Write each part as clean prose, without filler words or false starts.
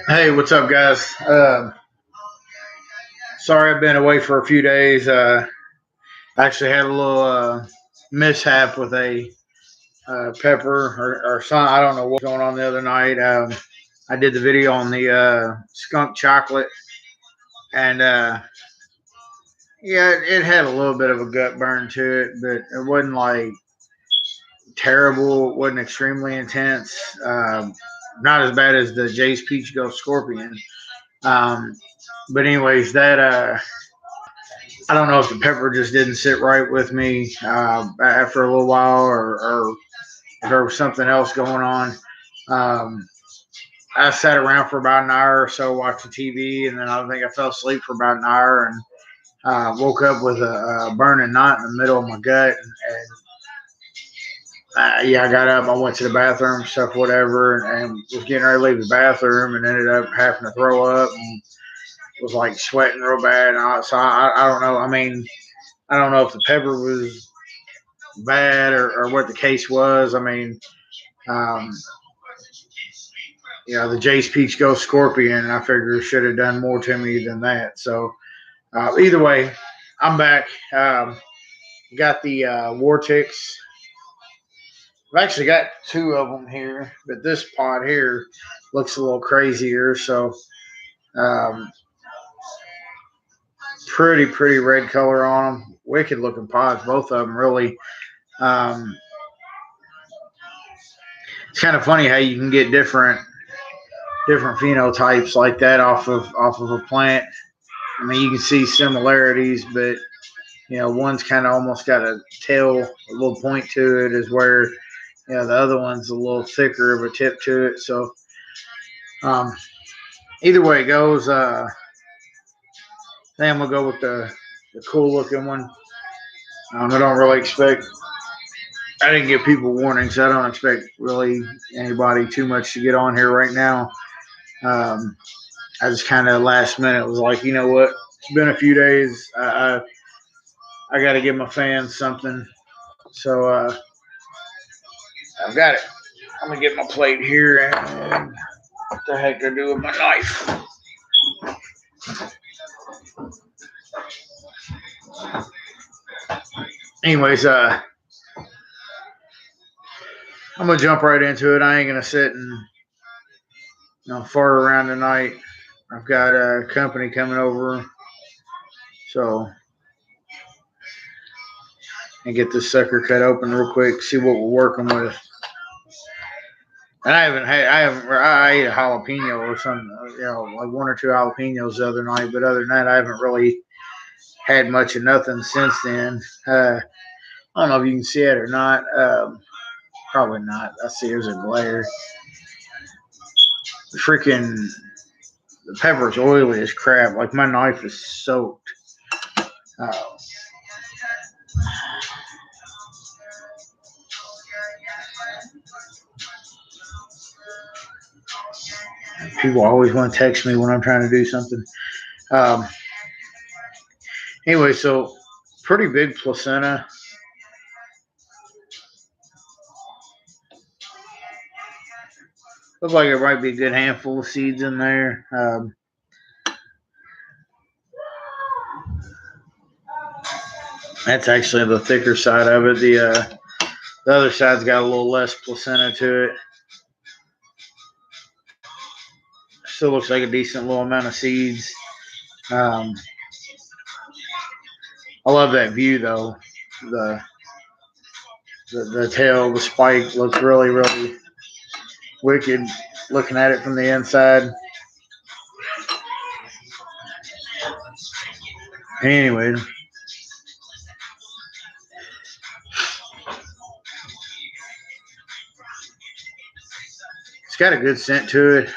Hey, what's up, guys? Sorry I've been away for a few days. I actually had a little mishap with a pepper or something. I don't know what was going on the other night. I did the video on the skunk chocolate, and yeah, it had a little bit of a gut burn to it, but it wasn't like terrible. It wasn't extremely intense. Not as bad as the Jay's Peach Ghost Scorpion. Um, but anyways, that I don't know if the pepper just didn't sit right with me after a little while, or if there was something else going on. Um, I sat around for about an hour or so watching TV, and then I think I fell asleep for about an hour and woke up with a burning knot in the middle of my gut. And yeah, I got up, I went to the bathroom, stuff, whatever, and was getting ready to leave the bathroom and ended up having to throw up and was like sweating real bad. So I don't know. I mean, I don't know if the pepper was bad or what the case was. I mean, um, the Jace Peach Ghost Scorpion, I figure should have done more to me than that. So either way, I'm back. Got the Wartryx. I've actually got two of them here, but this pot here looks a little crazier. So um, pretty red color on them. Wicked looking pots, both of them really. Um, it's kind of funny how you can get different phenotypes like that off of a plant. I mean, you can see similarities, but one's kind of almost got a tail, a little point to it, is where the other one's a little thicker of a tip to it. So um, either way it goes, I think I'm gonna go with the cool looking one. I don't really expect. I didn't give people warnings, so I don't expect really anybody too much to get on here right now. Um, I just kind of last minute was like, you know what? It's been a few days. I got to give my fans something. So I've got it. I'm gonna get my plate here and what the heck I do with my knife. Anyways, I'm gonna jump right into it. I ain't gonna sit and fart around tonight. I've got a company coming over, so and get this sucker cut open real quick. See what we're working with. And I ate a jalapeno or something, like one or two jalapenos the other night. But other than that, I haven't really had much of nothing since then. I don't know if you can see it or not. Probably not. I see there's a glare. Freaking the pepper's oily as crap. Like my knife is soaked. Uh, People always want to text me when I'm trying to do something. Um, anyway, so pretty big placenta. Looks like it might be a good handful of seeds in there. That's actually the thicker side of it. The other side's got a little less placenta to it. Still looks like a decent little amount of seeds. Um, I love that view though. The, the tail, the spike looks really wicked looking at it from the inside. Anyway, it's got a good scent to it.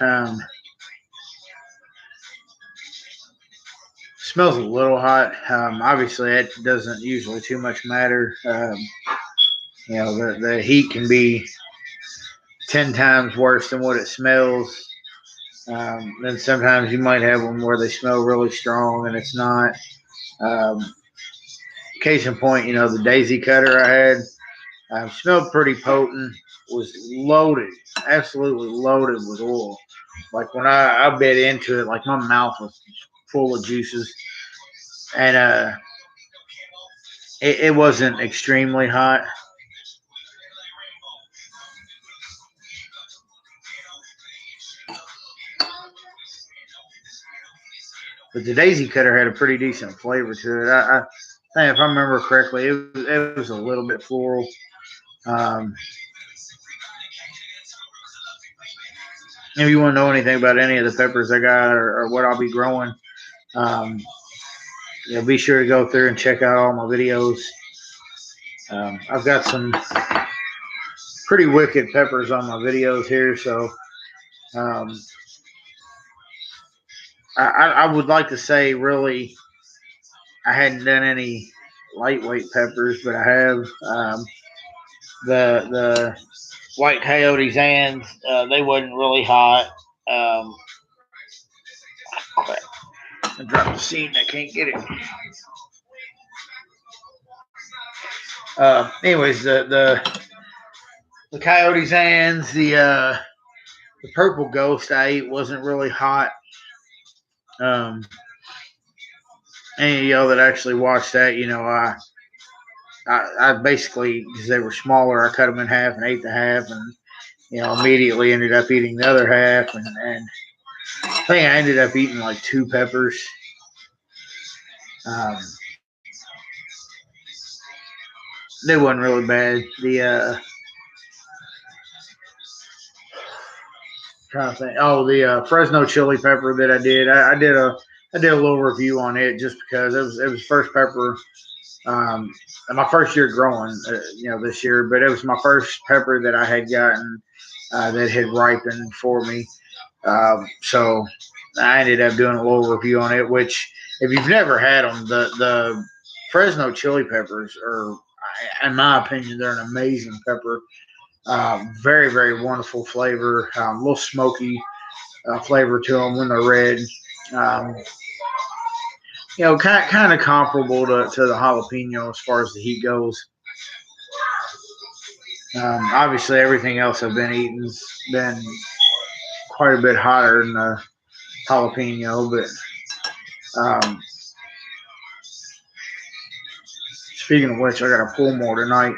Smells a little hot. Obviously, it doesn't usually too much matter. The heat can be 10 times worse than what it smells. Then sometimes you might have them where they smell really strong and it's not. Um, Case in point, the daisy cutter I had smelled pretty potent. was loaded, absolutely loaded with oil. Like when I bit into it, like my mouth was full of juices, and it wasn't extremely hot. But the daisy cutter had a pretty decent flavor to it. I think if I remember correctly, it was a little bit floral. Um, if you want to know anything about any of the peppers I got or what I'll be growing, um, be sure to go through and check out all my videos. I've got some pretty wicked peppers on my videos here, so um, I would like to say really I hadn't done any lightweight peppers, but I have the white coyotes and they wasn't really hot. Um, crap. I dropped the seed and I can't get it. Anyways, the coyotes and the purple ghost I ate wasn't really hot. Um, any of y'all that actually watched that, I basically, because they were smaller, I cut them in half and ate the half, and immediately ended up eating the other half, and I think I ended up eating like 2 peppers. Um, they wasn't really bad. Trying to think. Oh, the Fresno chili pepper that I did. I did a little review on it just because it was first pepper. Um, my first year growing, this year, but it was my first pepper that I had gotten that had ripened for me. So I ended up doing a little review on it. Which, if you've never had them, the Fresno chili peppers are, in my opinion, they're an amazing pepper. Very, very wonderful flavor. A little smoky flavor to them when they're red. Um, kind of comparable to the jalapeno as far as the heat goes. Obviously, everything else I've been eating's been quite a bit hotter than the jalapeno. But speaking of which, I got to pull more tonight.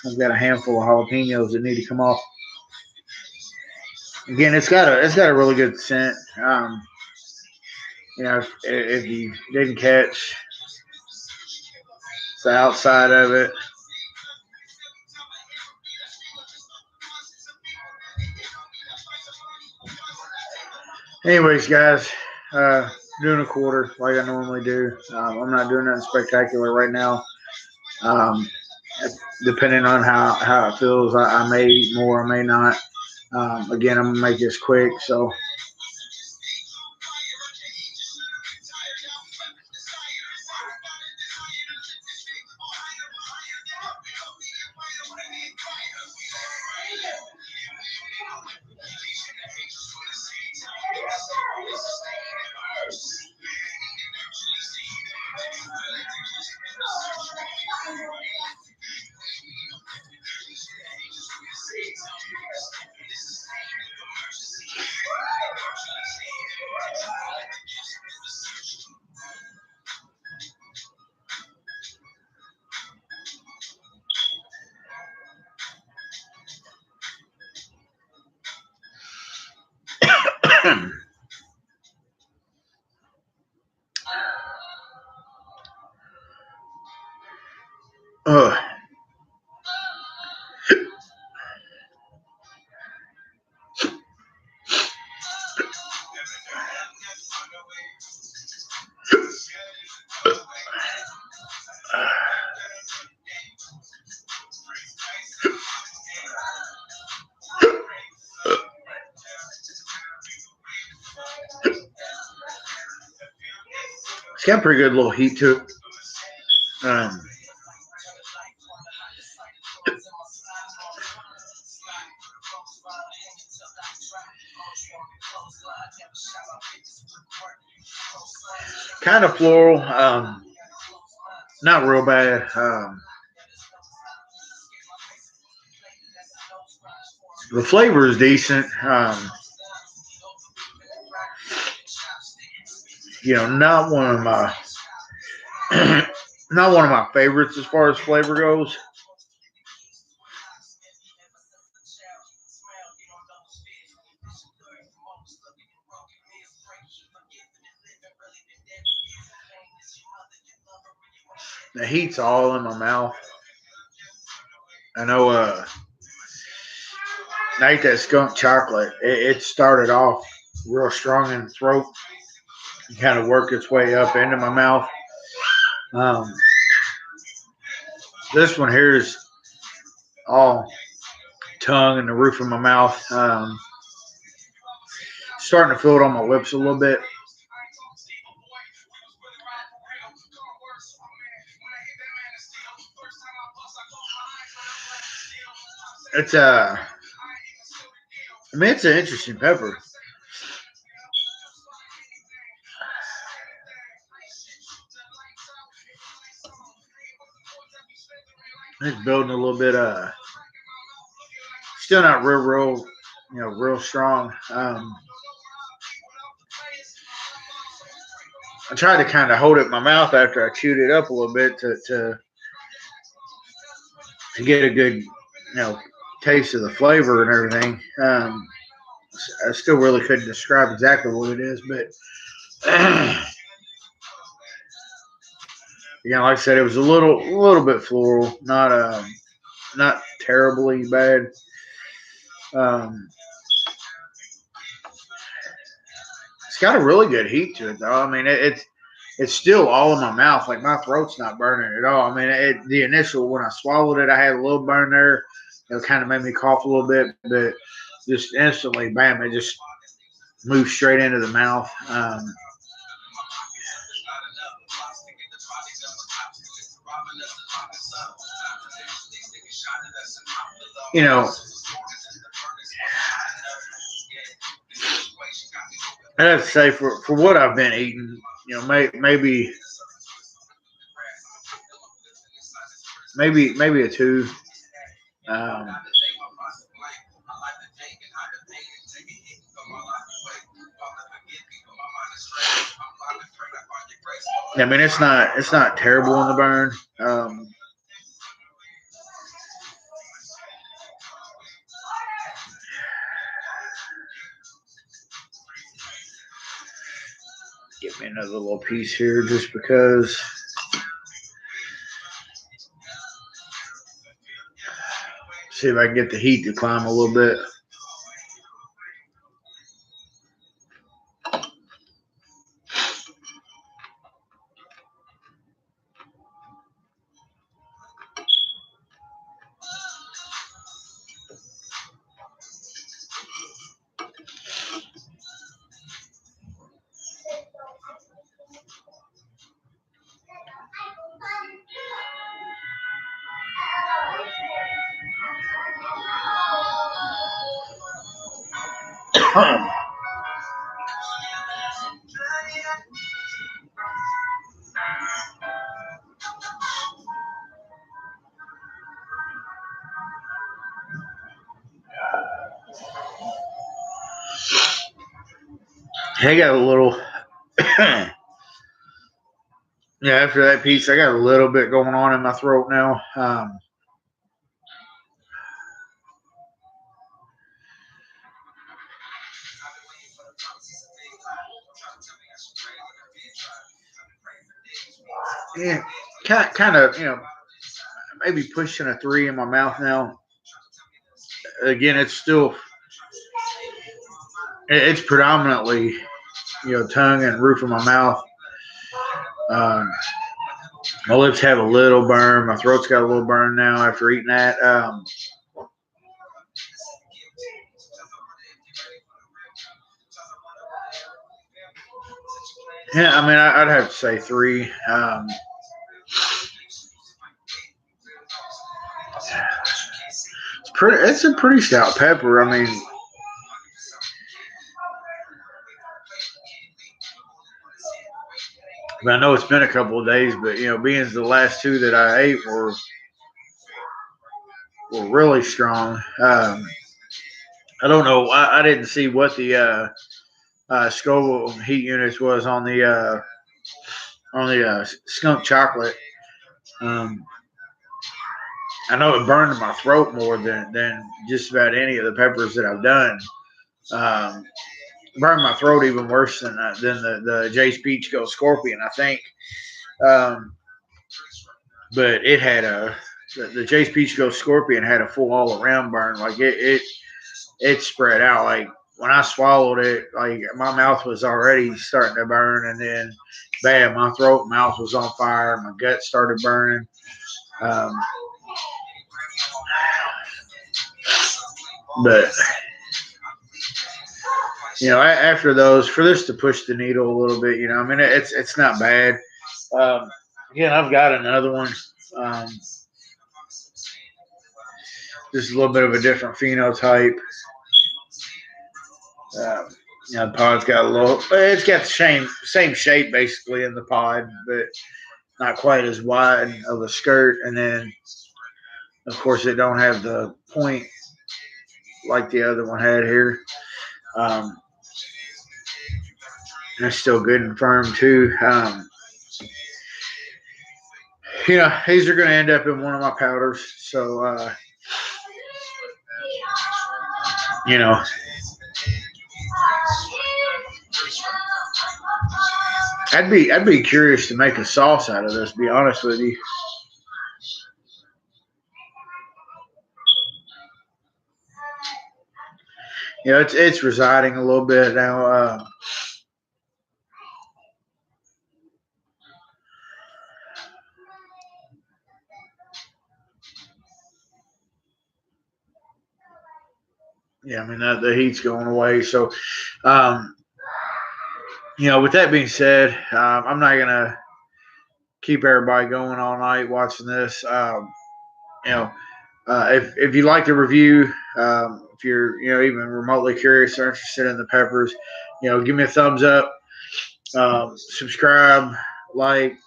I've got a handful of jalapenos that need to come off. Again, it's got a really good scent. If you didn't catch the outside of it. Anyways, guys, uh, doing a quarter like I normally do. I'm not doing nothing spectacular right now. Um, Depending on how it feels, I may eat more, I may not. Again, I'm gonna make this quick, so uh, it's got a pretty good little heat to it. Um, Kind of floral, not real bad. The flavor is decent. Not one of my not one of my favorites as far as flavor goes. The heat's all in my mouth. I know. I ate that skunk chocolate. It started off real strong in the throat, and kind of worked its way up into my mouth. Um, this one here is all tongue and the roof of my mouth. Starting to feel it on my lips a little bit. It's it's an interesting pepper. It's building a little bit. Still not real strong. I tried to kind of hold it in my mouth after I chewed it up a little bit to get a good, taste of the flavor and everything. I still really couldn't describe exactly what it is, but like I said, it was a little bit floral, not terribly bad. Um, it's got a really good heat to it, though. I mean, it's still all in my mouth. Like my throat's not burning at all. I mean, the initial when I swallowed it, I had a little burn there. It kind of made me cough a little bit, but just instantly, bam! It just moved straight into the mouth. You know, I have to say for what I've been eating, maybe a two. Um, I mean, it's not terrible in the burn. Get me another little piece here, just because. See if I can get the heat to climb a little bit. I got a little. Yeah, after that piece, I got a little bit going on in my throat now. Yeah, kind of, maybe pushing a three in my mouth now. Again, it's predominantly, tongue and roof of my mouth. Um, my lips have a little burn. My throat's got a little burn now after eating that. Yeah, I mean, I'd have to say three. It's a pretty stout pepper. I mean, I know it's been a couple of days, but being the last two that I ate were really strong. I don't know. I didn't see what the Scoville heat units was on the skunk chocolate. Um, I know it burned my throat more than just about any of the peppers that I've done. Um, burned my throat even worse than the Jay's Peach Ghost Scorpion, I think. Um, but it had the Jay's Peach Ghost Scorpion had a full all around burn. Like it spread out. Like when I swallowed it, like my mouth was already starting to burn, and then bam, my throat and mouth was on fire. My gut started burning. Um, but after those, for this to push the needle a little bit, I mean, it's not bad. Um, Again, I've got another one. Um, just a little bit of a different phenotype. Um, the pod's got a little. It's got the same shape basically in the pod, but not quite as wide of a skirt. And then, of course, it don't have the point like the other one had here. Um, and it's still good and firm too. These are going to end up in one of my powders. So, you know, I'd be curious to make a sauce out of this. Be honest with you. It's residing a little bit now. Yeah, I mean the heat's going away. So, um, with that being said, I'm not gonna keep everybody going all night watching this. You know, if you like the review, if you're even remotely curious or interested in the peppers, give me a thumbs up, subscribe, like,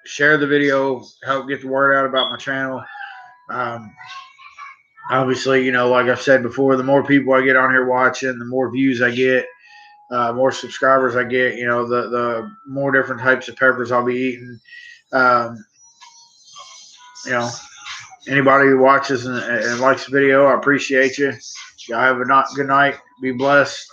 share the video, help get the word out about my channel. Um, Obviously, like I've said before, the more people I get on here watching, the more views I get, more subscribers I get. The more different types of peppers I'll be eating. Um, you know, Anybody who watches and likes the video, I appreciate you. Y'all have a good night. Be blessed.